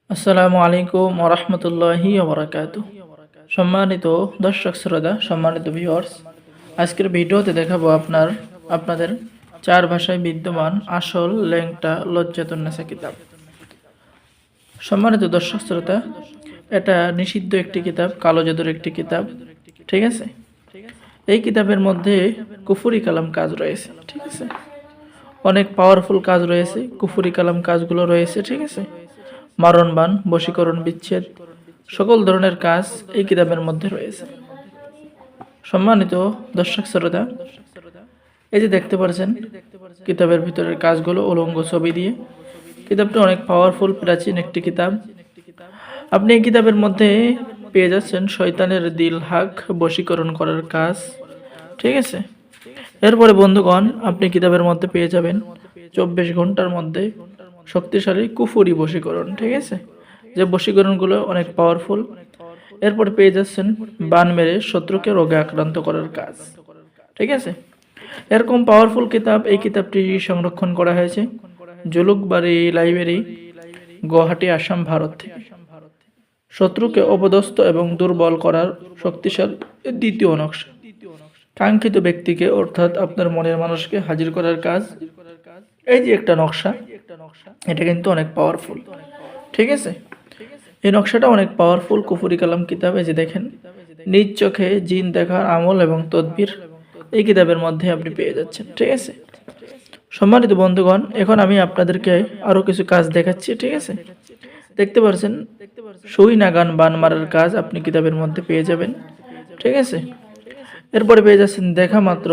আসসালামু আলাইকুম ওয়া রাহমাতুল্লাহি ওয়া বারাকাতুহু। সম্মানিত দর্শক শ্রোতা, সম্মানিত ভিউয়ার্স, আজকের ভিডিওতে দেখাবো আপনাদের চার ভাষায় বিদ্যমান আসল ল্যাংটা লজ্জাতুন্নেসা কিতাব। সম্মানিত দর্শক শ্রোতা, এটা নিষিদ্ধ একটি কিতাব, কালো জাদুর একটি কিতাব। ঠিক আছে, এই কিতাবের মধ্যে কুফরি কালাম কাজ রয়েছে। ঠিক আছে, অনেক পাওয়ারফুল কাজ রয়েছে, কুফরি কালাম কাজগুলো রয়েছে। ঠিক আছে, মারণবান, বশীকরণ, বিচ্ছেদ, সকল ধরনের কাজ এই কিতাবের মধ্যে রয়েছে। সম্মানিত দর্শক শ্রোতা, এই যে দেখতে পাচ্ছেন কিতাবের ভিতরের কাজগুলো উলঙ্গ ছবি দিয়ে। কিতাবটি অনেক পাওয়ারফুল, প্রাচীন একটি কিতাব। আপনি এই কিতাবের মধ্যে পেয়ে যাচ্ছেন শয়তানের দিল হাক বশীকরণ করার কাজ। ঠিক আছে, এরপরে বন্ধুগণ, আপনি কিতাবের মধ্যে পেয়ে যাবেন 24 ঘন্টার মধ্যে শক্তিশালী কুফরি বশীকরণ। ঠিক আছে, যে বশীকরণগুলো অনেক পাওয়ারফুল। এরপরে পেয়ে যাচ্ছেন বান মেরে শত্রুকে রোগে আক্রান্ত করার কাজ। ঠিক আছে, এরকম পাওয়ারফুল কিতাব এই কিতাবটি সংরক্ষণ করা হয়েছে জুলুকবাড়ি লাইব্রেরি, গুয়াহাটি, আসাম, ভারত থেকে। শত্রুকে অপদস্থ এবং দুর্বল করার শক্তিশালী দ্বিতীয় নকশা। কাঙ্ক্ষিত ব্যক্তিকে অর্থাৎ আপনার মনের মানুষকে হাজির করার কাজ। এই যে একটা নকশা, এটা কিন্তু অনেক পাওয়ারফুল। ঠিক আছে, এই নকশাটা অনেক পাওয়ারফুল কুফরি কালাম কিতাব। এই যে দেখেন, নিজ চোখে জিন দেখার আমল এবং তদবির এই কিতাবের মধ্যে আপনি পেয়ে যাচ্ছেন। ঠিক আছে, সম্মানিত বন্ধুগণ, এখন আমি আপনাদেরকে আরো কিছু কাজ দেখাচ্ছি। ঠিক আছে, দেখতে পাচ্ছেন সুই নাগান বান মারার কাজ আপনি কিতাবের মধ্যে পেয়ে যাবেন। ঠিক আছে, এরপরে পেয়ে যাচ্ছেন দেখা মাত্র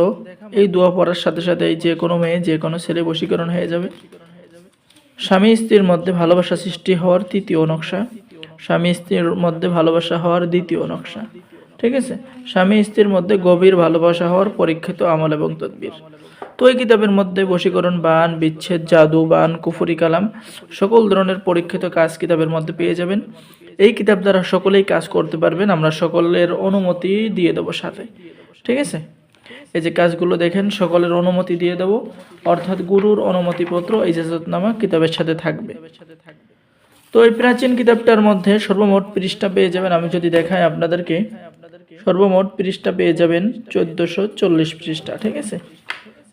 এই দোয়া পড়ার সাথে সাথে যে কোনো মেয়ে, যে কোনো ছেলে বশীকরণ হয়ে যাবে। স্বামী স্ত্রীর মধ্যে ভালোবাসা সৃষ্টি হওয়ার তৃতীয় নকশা। স্বামী স্ত্রীর মধ্যে ভালোবাসা হওয়ার দ্বিতীয় নকশা। ঠিক আছে, স্বামী স্ত্রীর মধ্যে গভীর ভালোবাসা হওয়ার পরীক্ষিত আমল এবং তদবির। তো এই কিতাবের মধ্যে বশীকরণ, বান, বিচ্ছেদ, জাদু, বান, কুফরি কালাম সকল ধরনের পরীক্ষিত কাজ কিতাবের মধ্যে পেয়ে যাবেন। এই কিতাব দ্বারা সকলেই কাজ করতে পারবেন, আমরা সকলের অনুমতি দিয়ে দেবো সাথে। ঠিক আছে, এই যে কাজগুলো দেখেন, সকলের অনুমতি দিয়ে দেব, অর্থাৎ গুরুর অনুমতিপত্র, ইজাজতনামা কিতাবের সাথে থাকবে। তো এই প্রাচীন কিতাবটার মধ্যে সর্বমোট পৃষ্ঠা পেয়ে যাবেন, আমি যদি দেখাই আপনাদেরকে, সর্বমোট পৃষ্ঠা পেয়ে যাবেন 1440 পৃষ্ঠা। ঠিক আছে,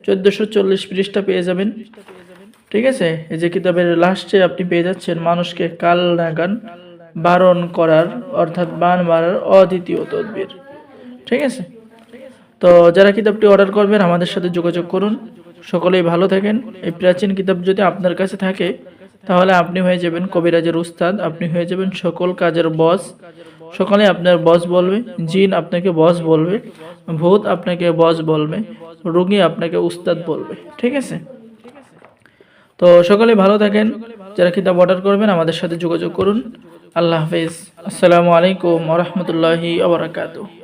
1440 পৃষ্ঠা পেয়ে যাবেন। ঠিক আছে, এই যে কিতাবের লাস্টে আপনি পেয়ে যাচ্ছেন মানুষকে কাল নাগান বারণ করার অর্থাৎ বান মারার অদ্বিতীয় তদবির। ঠিক আছে, তো যারা কিতাবটি অর্ডার করবেন আমাদের সাথে যোগাযোগ করুন। সকলেই ভালো থাকেন। এই প্রাচীন কিতাব যদি আপনার কাছে থাকে তাহলে আপনি হয়ে যাবেন কবিরাজের উস্তাদ, আপনি হয়ে যাবেন সকল কাজের বস। সকলে আপনার বস বলবে, জিন আপনাকে বস বলবে, ভূত আপনাকে বস বলবে, রোগী আপনাকে উস্তাদ বলবে। ঠিক আছে, তো সকলে ভালো থাকেন। যারা কিতাব অর্ডার করবেন আমাদের সাথে যোগাযোগ করুন। আল্লাহ হাফেজ। আসসালামু আলাইকুম ওয়া রাহমাতুল্লাহি ওয়া বারাকাতুহু।